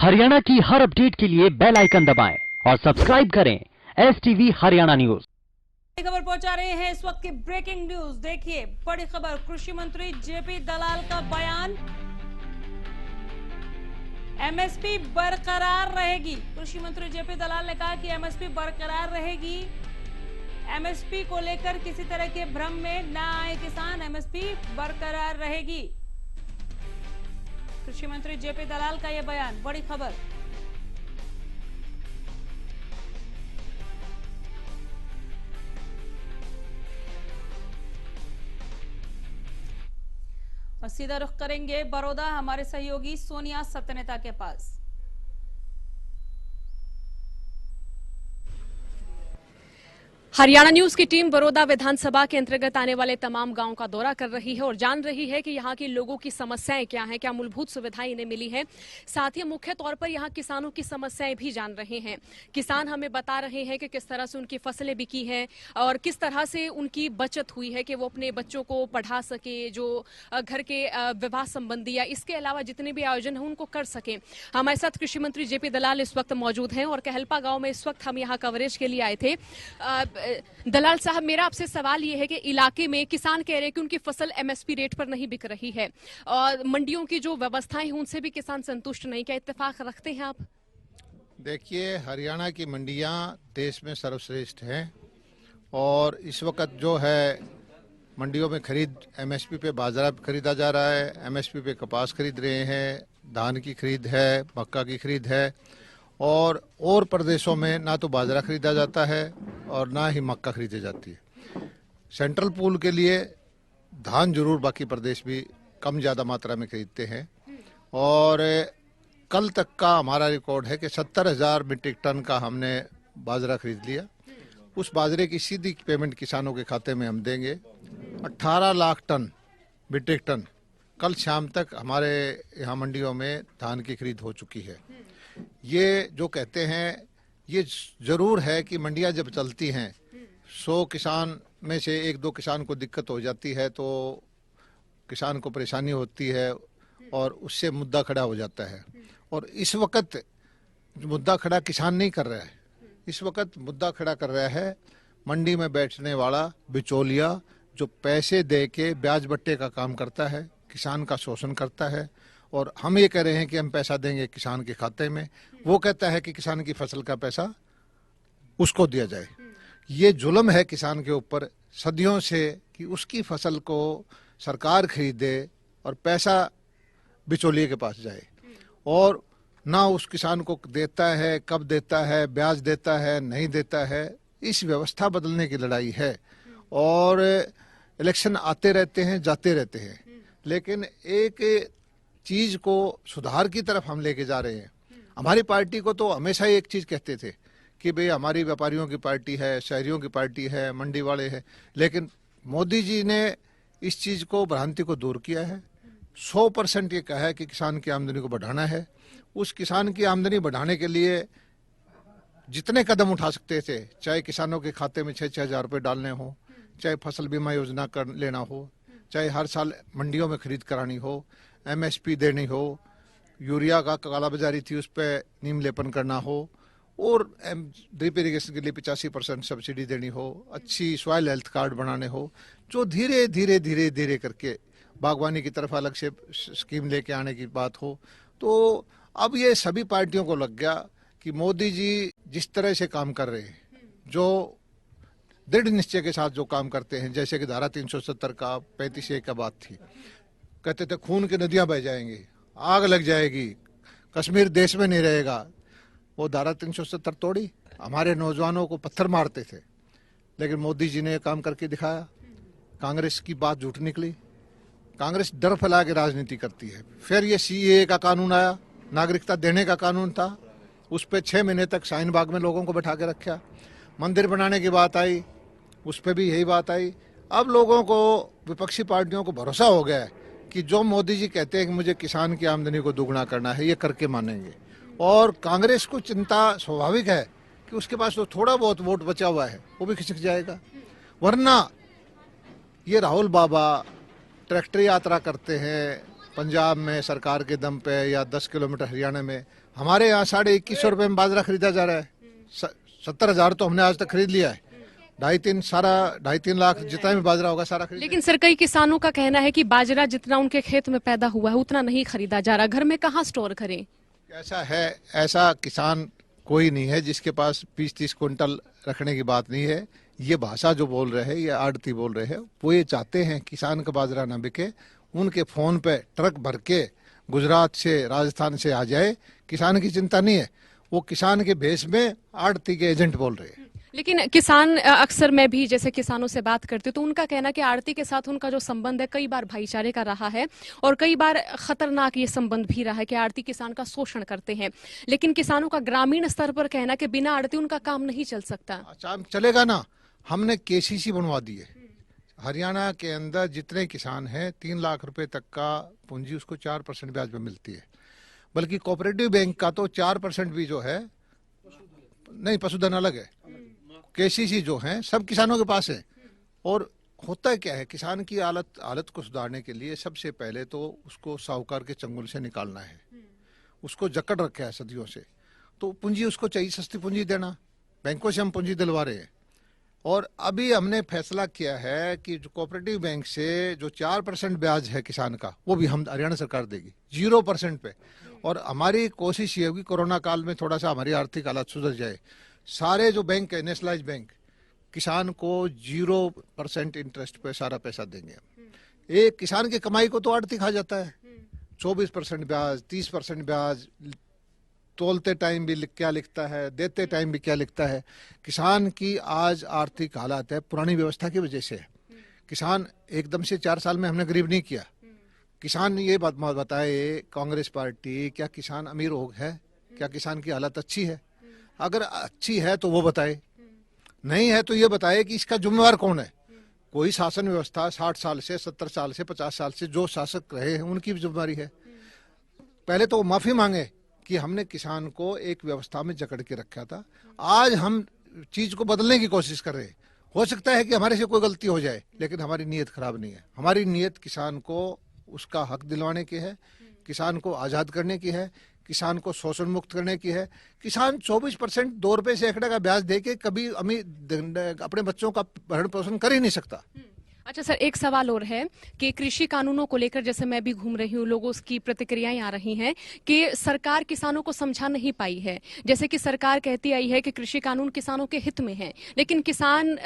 हरियाणा की हर अपडेट के लिए बेल आइकन दबाएं और सब्सक्राइब करें STV हरियाणा न्यूज। खबर पहुंचा रहे हैं इस वक्त की ब्रेकिंग न्यूज। देखिए बड़ी खबर, कृषि मंत्री जेपी दलाल का बयान, एमएसपी बरकरार रहेगी। कृषि मंत्री जेपी दलाल ने कहा कि एमएसपी बरकरार रहेगी। एमएसपी को लेकर किसी तरह के भ्रम में न आए किसान, एमएसपी बरकरार रहेगी। कृषि मंत्री जेपी दलाल का यह बयान, बड़ी खबर। और सीधा रुख करेंगे बड़ौदा, हमारे सहयोगी सोनिया सत्यनेता के पास। हरियाणा न्यूज की टीम बड़ौदा विधानसभा के अंतर्गत आने वाले तमाम गांवों का दौरा कर रही है और जान रही है कि यहां के लोगों की समस्याएं क्या हैं, क्या मूलभूत सुविधाएं इन्हें मिली हैं। साथ ही मुख्य तौर पर यहां किसानों की समस्याएं भी जान रहे हैं। किसान हमें बता रहे हैं कि किस तरह से उनकी फसलें बिकी हैं और किस तरह से उनकी बचत हुई है कि वो अपने बच्चों को पढ़ा सके, जो घर के विवाह संबंधी या इसके अलावा जितने भी आयोजन हैं उनको कर सके। हमारे साथ कृषि मंत्री जेपी दलाल इस वक्त मौजूद हैं और कहलपा गांव में इस वक्त हम यहाँ कवरेज के लिए आए थे। दलाल साहब, मेरा आपसे सवाल यह है कि इलाके में किसान कह रहे हैं कि उनकी फसल एमएसपी रेट पर नहीं बिक रही है और मंडियों की जो व्यवस्थाएं हैं उनसे भी किसान संतुष्ट नहीं, क्या इत्तेफाक रखते हैं आप? देखिए, हरियाणा की मंडियां देश में सर्वश्रेष्ठ हैं और इस वक्त जो है मंडियों में खरीद एमएसपी पे बाजरा खरीदा जा रहा है, एमएसपी पे कपास खरीद रहे हैं, धान की खरीद है, मक्का की खरीद है और प्रदेशों में ना तो बाजरा खरीदा जाता है और ना ही मक्का खरीदी जाती है। सेंट्रल पूल के लिए धान जरूर बाकी प्रदेश भी कम ज़्यादा मात्रा में खरीदते हैं और कल तक का हमारा रिकॉर्ड है कि 70,000 मीट्रिक टन का हमने बाजरा खरीद लिया। उस बाजरे की सीधी पेमेंट किसानों के खाते में हम देंगे। 18 लाख टन मीट्रिक टन कल शाम तक हमारे यहाँ मंडियों में धान की खरीद हो चुकी है। ये जो कहते हैं ये जरूर है कि मंडियां जब चलती हैं 100 किसान में से 1-2 किसान को दिक्कत हो जाती है तो किसान को परेशानी होती है और उससे मुद्दा खड़ा हो जाता है। और इस वक्त मुद्दा खड़ा किसान नहीं कर रहा है, इस वक्त मुद्दा खड़ा कर रहा है मंडी में बैठने वाला बिचौलिया जो पैसे दे के ब्याज बट्टे का काम करता है, किसान का शोषण करता है। और हम ये कह रहे हैं कि हम पैसा देंगे किसान के खाते में, वो कहता है कि किसान की फसल का पैसा उसको दिया जाए। ये जुल्म है किसान के ऊपर सदियों से कि उसकी फसल को सरकार खरीदे और पैसा बिचौलिए के पास जाए और ना उस किसान को देता है, कब देता है, ब्याज देता है, नहीं देता है। इस व्यवस्था बदलने की लड़ाई है और इलेक्शन आते रहते हैं, जाते रहते हैं, लेकिन एक चीज को सुधार की तरफ हम लेके जा रहे हैं। हमारी पार्टी को तो हमेशा एक चीज कहते थे कि भाई हमारी व्यापारियों की पार्टी है, शहरियों की पार्टी है, मंडी वाले हैं, लेकिन मोदी जी ने इस चीज को, भ्रांति को दूर किया है। 100% ये कहा है कि किसान की आमदनी को बढ़ाना है। उस किसान की आमदनी बढ़ाने के लिए जितने कदम उठा सकते थे, चाहे किसानों के खाते में 6-6 हज़ार रुपये डालने हो, चाहे फसल बीमा योजना कर लेना हो, चाहे हर साल मंडियों में खरीद करानी हो, एमएसपी देनी हो, यूरिया का कालाबाजारी थी उस पर नीम लेपन करना हो और ड्रिप इरिगेशन के लिए 85% सब्सिडी देनी हो, अच्छी सॉइल हेल्थ कार्ड बनाने हो, जो धीरे धीरे धीरे धीरे करके बागवानी की तरफ अलग से स्कीम लेके आने की बात हो। तो अब ये सभी पार्टियों को लग गया कि मोदी जी जिस तरह से काम कर रहे हैं, जो दृढ़ निश्चय के साथ जो काम करते हैं, जैसे कि धारा 370 का 35A का बात थी, कहते थे खून की नदियां बह जाएंगी, आग लग जाएगी, कश्मीर देश में नहीं रहेगा। वो धारा 370 तोड़ी, हमारे नौजवानों को पत्थर मारते थे, लेकिन मोदी जी ने काम करके दिखाया। कांग्रेस की बात झूठ निकली, कांग्रेस डर फैला के राजनीति करती है। फिर ये CAA का कानून आया, नागरिकता देने का कानून था, उस पर 6 महीने तक शाहीन बाग में लोगों को बैठा के रखा। मंदिर बनाने की बात आई, उस पर भी यही बात आई। अब लोगों को, विपक्षी पार्टियों को भरोसा हो गया है कि जो मोदी जी कहते हैं कि मुझे किसान की आमदनी को दुगना करना है, ये करके मानेंगे। और कांग्रेस को चिंता स्वाभाविक है कि उसके पास तो थोड़ा बहुत वोट बचा हुआ है, वो भी खिसक जाएगा। वरना ये राहुल बाबा ट्रैक्टर यात्रा करते हैं, पंजाब में सरकार के दम पे या 10 किलोमीटर हरियाणा में, हमारे यहाँ 2150 रुपये में बाजरा खरीदा जा रहा है। 70,000 तो हमने आज तक खरीद लिया है। 2.5-3 लाख जितना भी बाजरा होगा सारा खरीद। लेकिन सर कई किसानों का कहना है कि बाजरा जितना उनके खेत में पैदा हुआ है उतना नहीं खरीदा जा रहा, घर में कहाँ स्टोर करें? ऐसा है, ऐसा किसान कोई नहीं है जिसके पास 20-30 क्विंटल रखने की बात नहीं है। ये भाषा जो बोल रहे हैं, ये आड़ती बोल रहे हैं, वो ये चाहते हैं किसान का बाजरा ना बिके, उनके फोन पे ट्रक भर के गुजरात से राजस्थान से आ जाए। किसान की चिंता नहीं है, वो किसान के भेष में आड़ती के एजेंट बोल रहे हैं। लेकिन किसान अक्सर मैं भी जैसे किसानों से बात करती हूँ तो उनका कहना कि आड़ती के साथ उनका जो संबंध है कई बार भाईचारे का रहा है और कई बार खतरनाक ये संबंध भी रहा है कि आड़ती किसान का शोषण करते हैं। लेकिन किसानों का ग्रामीण स्तर पर कहना कि बिना आड़ती उनका काम नहीं चल सकता। अच्छा चलेगा ना, हमने केसीसी बनवा दी है। हरियाणा के अंदर जितने किसान हैं 3 लाख रुपए तक का पूंजी उसको 4% ब्याज पे मिलती है। बल्कि कोऑपरेटिव बैंक का तो 4% भी जो है नहीं, पशुधन अलग है। केसीसी जो है सब किसानों के पास है। और होता क्या है, किसान की हालत को सुधारने के लिए सबसे पहले तो उसको साहूकार के चंगुल से निकालना है। उसको जकड़ रखा है सदियों से, तो पूंजी उसको चाहिए, सस्ती पूंजी देना। बैंकों से हम पूंजी दिलवा रहे हैं। और अभी हमने फैसला किया है कि जो कोऑपरेटिव बैंक से जो 4% ब्याज है किसान का, वो भी हम हरियाणा सरकार देगी 0% पे। और हमारी कोशिश ये होगी कोरोना काल में थोड़ा सा हमारी आर्थिक हालत सुधर जाए, सारे जो बैंक है नेशनलाइज बैंक किसान को 0% इंटरेस्ट पे सारा पैसा देंगे। एक किसान की कमाई को तो आड़ती खा जाता है। 24% ब्याज, 30% ब्याज, तोलते टाइम भी क्या लिखता है, देते टाइम भी क्या लिखता है। किसान की आज आर्थिक हालात है पुरानी व्यवस्था की वजह से। किसान एकदम से 4 साल में हमने गरीब नहीं किया। किसान ये बात बताए कांग्रेस पार्टी, क्या किसान अमीर हो है? क्या किसान की हालत अच्छी है? अगर अच्छी है तो वो बताए, नहीं है तो ये बताए कि इसका जिम्मेवार कौन है। कोई शासन व्यवस्था 60 साल से 70 साल से 50 साल से जो शासक रहे हैं उनकी भी जिम्मेवारी है। पहले तो माफी मांगे कि हमने किसान को एक व्यवस्था में जकड़ के रखा था। आज हम चीज को बदलने की कोशिश कर रहे हैं। हो सकता है कि हमारे से कोई गलती हो जाए, लेकिन हमारी नीयत खराब नहीं है। हमारी नीयत किसान को उसका हक दिलवाने की है, किसान को आजाद करने की है, किसान को शोषण मुक्त करने की है। किसान 24% 2 रुपए से एकड़ का ब्याज देके कभी अपने बच्चों का भरण पोषण कर ही नहीं सकता। अच्छा सर, एक सवाल और है कि कृषि कानूनों को लेकर जैसे मैं भी घूम रही हूँ, लोगों की प्रतिक्रियाएं आ रही हैं कि सरकार किसानों को समझा नहीं पाई है। जैसे कि सरकार कहती आई है कि कृषि कानून किसानों के हित में है, लेकिन किसान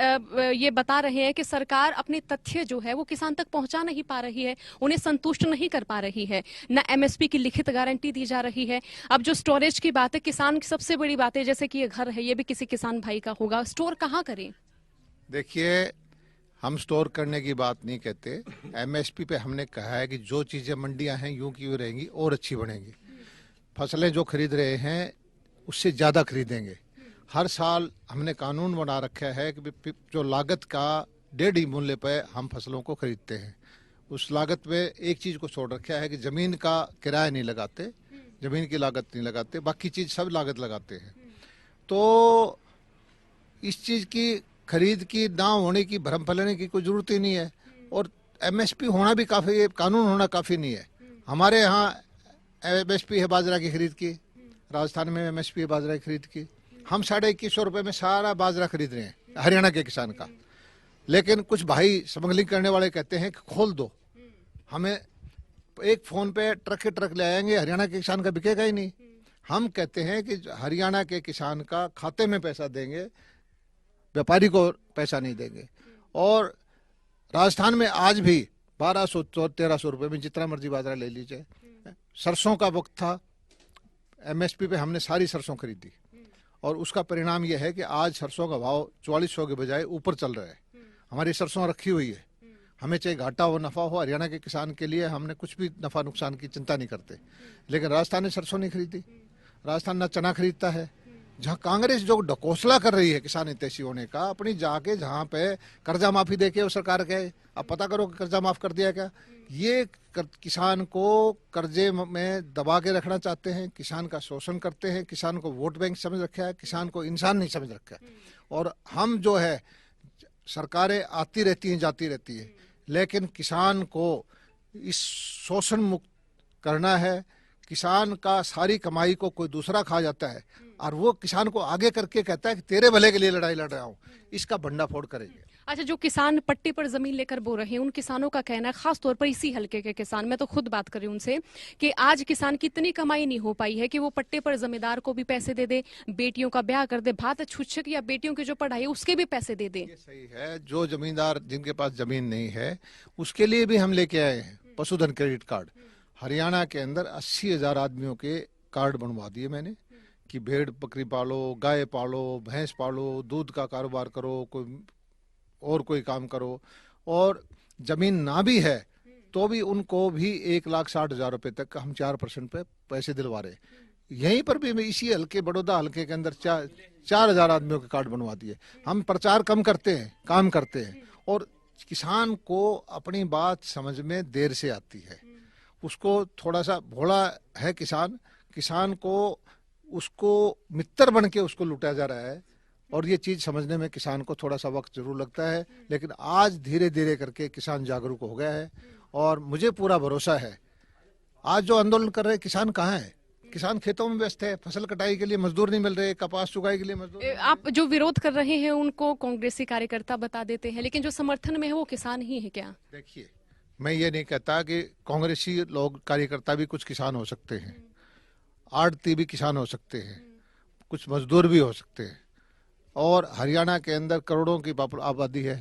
ये बता रहे हैं कि सरकार अपने तथ्य जो है वो किसान तक पहुंचा नहीं पा रही है, उन्हें संतुष्ट नहीं कर पा रही है। न एमएसपी की लिखित गारंटी दी जा रही है। अब जो स्टोरेज की बात है, किसान की सबसे बड़ी बात है, जैसे कि ये घर है ये भी किसी किसान भाई का होगा, स्टोर कहाँ करें? देखिए, हम स्टोर करने की बात नहीं कहते। एमएसपी पे हमने कहा है कि जो चीजें मंडियां हैं यूं की यूं रहेंगी और अच्छी बनेंगी। फसलें जो खरीद रहे हैं उससे ज्यादा खरीदेंगे। हर साल हमने कानून बना रखा है कि जो लागत का 1.5 मूल्य पे हम फसलों को खरीदते हैं, उस लागत में एक चीज को छोड़ रखा है कि जमीन का किराया नहीं लगाते, जमीन की लागत नहीं लगाते, बाकी चीज सब लागत लगाते हैं। तो इस चीज की खरीद की ना होने की, भ्रम फैलाने की कोई जरूरत ही नहीं है। और एमएसपी होना भी काफी है, कानून होना काफी नहीं है। हमारे यहाँ एमएसपी है बाजरा की खरीद की, राजस्थान में एमएसपी है बाजरा की खरीद की। हम 2150 रुपए में सारा बाजरा खरीद रहे हैं हरियाणा के किसान का। लेकिन कुछ भाई स्मगलिंग करने वाले कहते हैं कि खोल दो, हमें एक फोन पे ट्रक के ट्रक ले आएंगे, हरियाणा के किसान का बिकेगा ही नहीं। हम कहते हैं कि हरियाणा के किसान का खाते में पैसा देंगे, व्यापारी को पैसा नहीं देंगे। और राजस्थान में आज भी 1200-1300 रुपए में जितना मर्जी बाजरा ले लीजिए। सरसों का वक्त था, एमएसपी पे हमने सारी सरसों खरीदी और उसका परिणाम यह है कि आज सरसों का भाव 4400 के बजाय ऊपर चल रहा है। हमारी सरसों रखी हुई है, हमें चाहे घाटा हो नफा हो, हरियाणा के किसान के लिए हमने कुछ भी नफा नुकसान की चिंता नहीं करते। लेकिन राजस्थान ने सरसों नहीं खरीदी, राजस्थान न चना खरीदता है। जहाँ कांग्रेस जो ढकोसला कर रही है किसान हितैषी होने का, अपनी जाके जहाँ पे कर्जा माफी देके वो सरकार के, अब पता करो कि कर्जा माफ कर दिया क्या। ये किसान को कर्जे में दबा के रखना चाहते हैं, किसान का शोषण करते हैं, किसान को वोट बैंक समझ रखा है, किसान को इंसान नहीं समझ रखा है। और हम जो है, सरकारें आती रहती हैं जाती रहती है, लेकिन किसान को इस शोषण मुक्त करना है। किसान का सारी कमाई को कोई दूसरा खा जाता है और वो किसान को आगे करके कहता है कि तेरे भले के लिए लड़ाई लड़ रहा हूँ, इसका भंडाफोड़ करेंगे। अच्छा, जो किसान पट्टे पर जमीन लेकर बो रहे हैं उन किसानों का कहना है, खास तौर पर इसी हलके के किसान, मैं तो खुद बात कर रही हूं उनसे, कि आज किसान की इतनी कमाई नहीं हो पाई है कि वो पट्टे पर जमींदार को भी पैसे दे दे, बेटियों का ब्याह कर दे, भात छुच्छक या बेटियों की जो पढ़ाई है उसके भी पैसे दे दे। ये सही है, जो जमींदार जिनके पास जमीन नहीं है उसके लिए भी हम लेके आए हैं पशुधन क्रेडिट कार्ड। हरियाणा के अंदर 80,000 आदमियों के कार्ड बनवा दिए मैंने कि भेड़ बकरी पालो, गाय पालो, भैंस पालो, दूध का कारोबार करो, कोई काम करो, और जमीन ना भी है तो भी उनको भी 1,60,000 रुपए तक हम 4% पे पैसे दिलवा रहे। यहीं पर भी मैं इसी हल्के बड़ौदा हल्के के अंदर 4,000 आदमियों के कार्ड बनवा दिए। हम प्रचार कम करते हैं, काम करते हैं, और किसान को अपनी बात समझ में देर से आती है। उसको थोड़ा सा भोला है किसान को उसको मित्र बन के उसको लूटा जा रहा है, और ये चीज समझने में किसान को थोड़ा सा वक्त जरूर लगता है। लेकिन आज धीरे धीरे करके किसान जागरूक हो गया है, और मुझे पूरा भरोसा है। आज जो आंदोलन कर रहे किसान कहाँ है? किसान खेतों में व्यस्त है, फसल कटाई के लिए मजदूर नहीं मिल रहे, कपास चुगाई के लिए मजदूर। आप जो विरोध कर रहे हैं उनको कांग्रेसी कार्यकर्ता बता देते हैं, लेकिन जो समर्थन में है वो किसान ही है क्या? देखिए, मैं ये नहीं कहता कि कांग्रेसी लोग कार्यकर्ता भी कुछ किसान हो सकते हैं, आड़ती भी किसान हो सकते हैं, कुछ मजदूर भी हो सकते हैं। और हरियाणा के अंदर करोड़ों की आबादी है।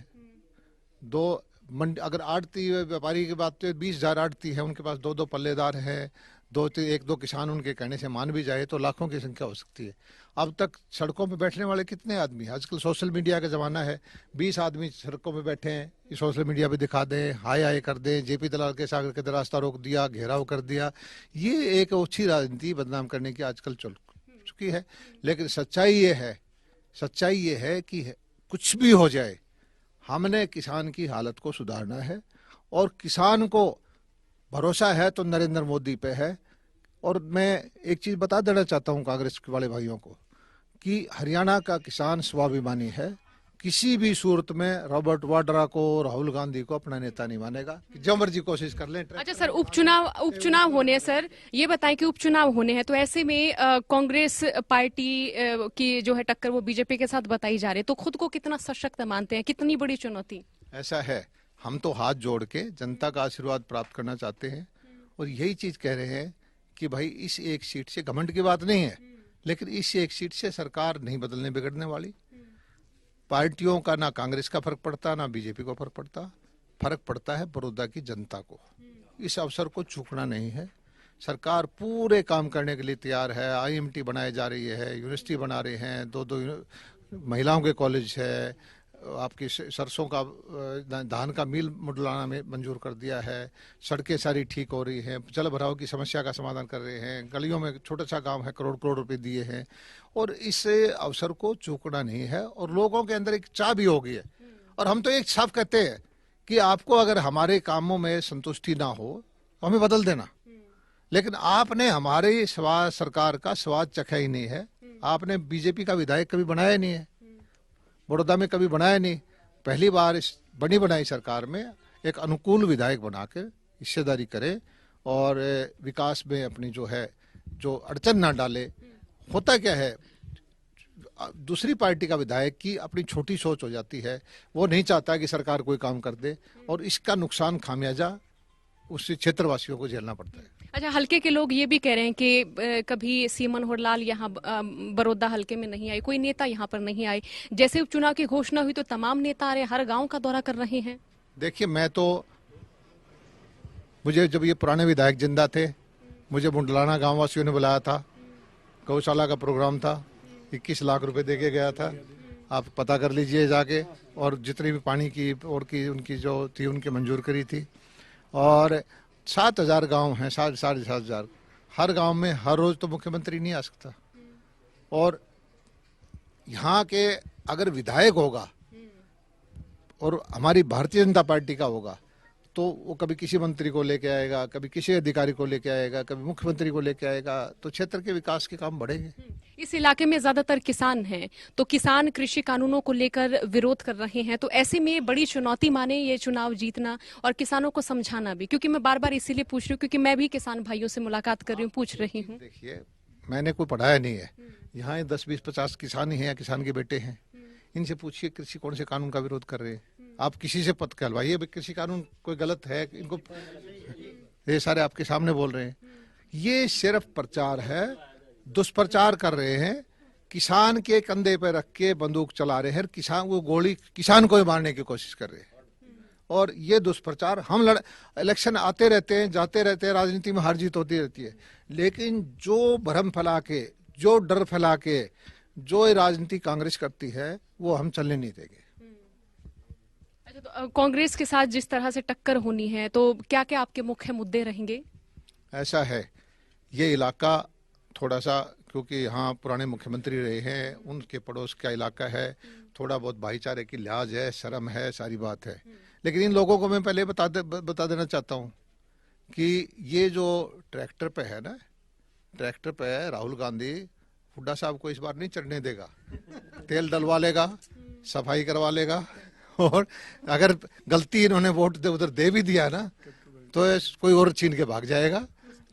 अगर आड़ती व्यापारी की बात तो 20,000 आड़ती है, उनके पास 2-2 पल्लेदार हैं, 1-2 किसान उनके कहने से मान भी जाए तो लाखों की संख्या हो सकती है। अब तक सड़कों पे बैठने वाले कितने आदमी हैं? आजकल सोशल मीडिया का ज़माना है, 20 आदमी सड़कों पे बैठे हैं, ये सोशल मीडिया पे दिखा दें, हाय हाय कर दें, जेपी दलाल के सागर के रास्ता रोक दिया, घेराव कर दिया। ये एक अच्छी राजनीति बदनाम करने की आजकल चल चुकी है। लेकिन सच्चाई ये है कि कुछ भी हो जाए, हमने किसान की हालत को सुधारना है, और किसान को भरोसा है तो नरेंद्र मोदी पे है। और मैं एक चीज बता देना चाहता हूं कांग्रेस वाले भाइयों को कि हरियाणा का किसान स्वाभिमानी है। किसी भी सूरत में रॉबर्ट वाड्रा को, राहुल गांधी को अपना नेता नहीं मानेगा, कि जो मर्जी कोशिश कर लें। अच्छा सर, उपचुनाव होने हैं सर, ये बताएं कि उपचुनाव होने हैं, तो ऐसे में कांग्रेस पार्टी की जो है टक्कर वो बीजेपी के साथ बताई जा रही है, तो खुद को कितना सशक्त मानते हैं, कितनी बड़ी चुनौती? ऐसा है, हम तो हाथ जोड़ के जनता का आशीर्वाद प्राप्त करना चाहते हैं, और यही चीज कह रहे हैं कि भाई इस एक सीट से, घमंड की बात नहीं है, लेकिन इस एक सीट से सरकार नहीं बदलने बिगड़ने वाली। पार्टियों का ना कांग्रेस का फर्क पड़ता, ना बीजेपी को फर्क पड़ता है बड़ौदा की जनता को। इस अवसर को चूकना नहीं है। सरकार पूरे काम करने के लिए तैयार है। IMT बनाई जा रही है, यूनिवर्सिटी बना रहे हैं, 2 महिलाओं के कॉलेज है, आपकी सरसों का धान का मिल मुडलाना में मंजूर कर दिया है, सड़कें सारी ठीक हो रही हैं, जल भराव की समस्या का समाधान कर रहे हैं, गलियों में छोटा सा गांव है, करोड़ रुपए दिए हैं। और इस अवसर को चूकना नहीं है, और लोगों के अंदर एक चाह भी हो गई है। और हम तो एक साफ कहते हैं कि आपको अगर हमारे कामों में संतुष्टि ना हो तो हमें बदल देना, लेकिन आपने हमारे स्वाद सरकार का स्वाद चखा ही नहीं है। आपने बीजेपी का विधायक कभी बनाया नहीं है, बड़ौदा में कभी बनाया नहीं। पहली बार इस बनी बनाई सरकार में एक अनुकूल विधायक बना के हिस्सेदारी करे, और विकास में अपनी जो अड़चन ना डाले। होता क्या है, दूसरी पार्टी का विधायक की अपनी छोटी सोच हो जाती है, वो नहीं चाहता कि सरकार कोई काम कर दे, और इसका नुकसान खामियाजा उस क्षेत्रवासियों को झेलना पड़ता है। अच्छा, हल्के के लोग ये भी कह रहे हैं कि कभी सी मनोहर लाल यहाँ बड़ौदा हल्के में नहीं आए, कोई नेता यहाँ पर नहीं आए। जैसे उपचुनाव की घोषणा हुई तो तमाम नेता आ रहे, हर गांव का दौरा कर रहे हैं। देखिए, मुझे जब ये पुराने विधायक जिंदा थे, मुझे मुंडलाना गाँव वासियों ने बुलाया था, गौशाला का प्रोग्राम था, 21 लाख रुपए दे के गया था। आप पता कर लीजिए जाके, और जितनी भी पानी की और की उनकी जो थी उनकी मंजूर करी थी। और 7,000 गांव हैं, 7,500। हर गांव में हर रोज तो मुख्यमंत्री नहीं आ सकता, और यहाँ के अगर विधायक होगा और हमारी भारतीय जनता पार्टी का होगा तो वो कभी किसी मंत्री को लेके आएगा, कभी किसी अधिकारी को लेके आएगा, कभी मुख्यमंत्री को लेके आएगा, तो क्षेत्र के विकास के काम बढ़ेंगे। इस इलाके में ज्यादातर किसान हैं, तो किसान कृषि कानूनों को लेकर विरोध कर रहे हैं, तो ऐसे में बड़ी चुनौती माने ये चुनाव जीतना और किसानों को समझाना भी। क्योंकि मैं बार बार इसीलिए पूछ रही हूँ क्योंकि मैं भी किसान भाइयों से मुलाकात कर रही हूँ, पूछ रही हूँ। देखिए, मैंने कोई पढ़ाया नहीं है, यहाँ 10, 20, 50 किसान ही हैं या किसान के बेटे हैं। इनसे पूछिए कृषि कौन से कानून का विरोध कर रहे हैं। आप किसी से पता कहलवाइए कृषि कानून कोई गलत है, इनको ये सारे आपके सामने बोल रहे हैं। ये सिर्फ प्रचार है, दुष्प्रचार कर रहे हैं, किसान के कंधे पे रख के बंदूक चला रहे हैं, किसान वो गोली किसान को ही मारने की कोशिश कर रहे हैं। और ये दुष्प्रचार हम इलेक्शन आते रहते हैं, जाते रहते हैं, राजनीति में हार जीत होती रहती है, लेकिन जो भ्रम फैला के, जो डर फैला के जो ये राजनीति कांग्रेस करती है वो हम चलने नहीं देंगे। अच्छा, तो कांग्रेस के साथ जिस तरह से टक्कर होनी है, तो क्या क्या आपके मुख्य मुद्दे रहेंगे? ऐसा है, ये इलाका थोड़ा सा, क्योंकि यहाँ पुराने मुख्यमंत्री रहे हैं, उनके पड़ोस का इलाका है, थोड़ा बहुत भाईचारे की लिहाज है, शर्म है, सारी बात है। लेकिन इन लोगों को मैं पहले बता देना चाहता हूँ कि ये जो ट्रैक्टर पे है ना, ट्रैक्टर पे राहुल गांधी हुड्डा साहब को इस बार नहीं चढ़ने देगा। तेल डलवा लेगा, सफाई करवा लेगा, और अगर गलती इन्होंने वोट उधर दे भी दिया ना तो कोई और छीन के भाग जाएगा।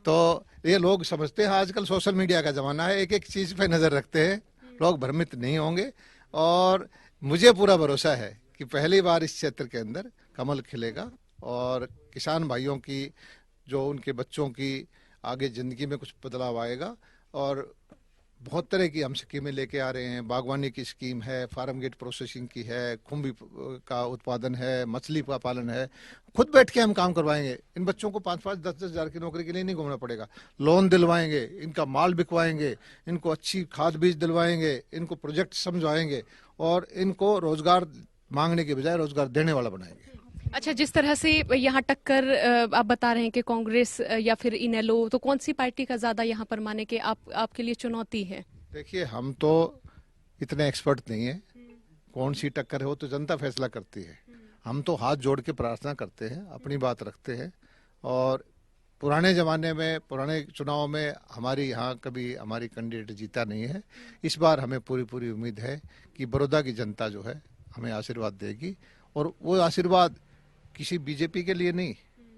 तो ये लोग समझते हैं आजकल सोशल मीडिया का जमाना है, एक एक चीज पे नजर रखते हैं, लोग भ्रमित नहीं होंगे। और मुझे पूरा भरोसा है कि पहली बार इस क्षेत्र के अंदर कमल खिलेगा और किसान भाइयों की, जो उनके बच्चों की आगे जिंदगी में कुछ बदलाव आएगा। और बहुत तरह की हम स्कीमें लेके आ रहे हैं, बागवानी की स्कीम है, फार्म गेट प्रोसेसिंग की है, खुम्बी का उत्पादन है, मछली का पालन है, खुद बैठ के हम काम करवाएंगे। इन बच्चों को 5-5, 10-10 हजार की नौकरी के लिए नहीं घूमना पड़ेगा, लोन दिलवाएंगे, इनका माल बिकवाएंगे, इनको अच्छी खाद बीज दिलवाएंगे, इनको प्रोजेक्ट समझाएंगे और इनको रोजगार मांगने के बजाय रोजगार देने वाला बनाएंगे। अच्छा, जिस तरह से यहाँ टक्कर आप बता रहे हैं कि कांग्रेस या फिर इनेलो, तो कौन सी पार्टी का ज्यादा यहाँ पर माने कि आपके लिए चुनौती है? देखिए, हम तो इतने एक्सपर्ट नहीं है, कौन सी टक्कर है वो तो जनता फैसला करती है। हम तो हाथ जोड़ के प्रार्थना करते हैं, अपनी बात रखते हैं। और पुराने जमाने में, पुराने चुनाव में हमारी यहाँ कभी हमारी कैंडिडेट जीता नहीं है। इस बार हमें पूरी उम्मीद है कि बड़ौदा की जनता जो है हमें आशीर्वाद देगी, और वो आशीर्वाद किसी बीजेपी के लिए नहीं,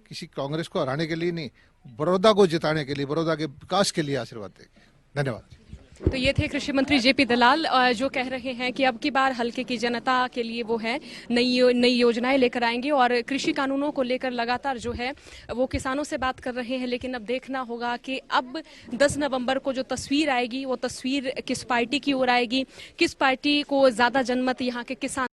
किसी कांग्रेस को हराने के लिए नहीं, बड़ौदा को जिताने के लिए, बड़ौदा के विकास के लिए आशीर्वाद देगी। धन्यवाद। तो ये थे कृषि मंत्री जेपी दलाल, जो कह रहे हैं कि अब की बार हल्के की जनता के लिए वो है नई योजनाएं लेकर आएंगे और कृषि कानूनों को लेकर लगातार जो है वो किसानों से बात कर रहे हैं। लेकिन अब देखना होगा कि अब 10 नवंबर को जो तस्वीर आएगी वो तस्वीर किस पार्टी की ओर आएगी, किस पार्टी को ज्यादा जनमत यहाँ के किसान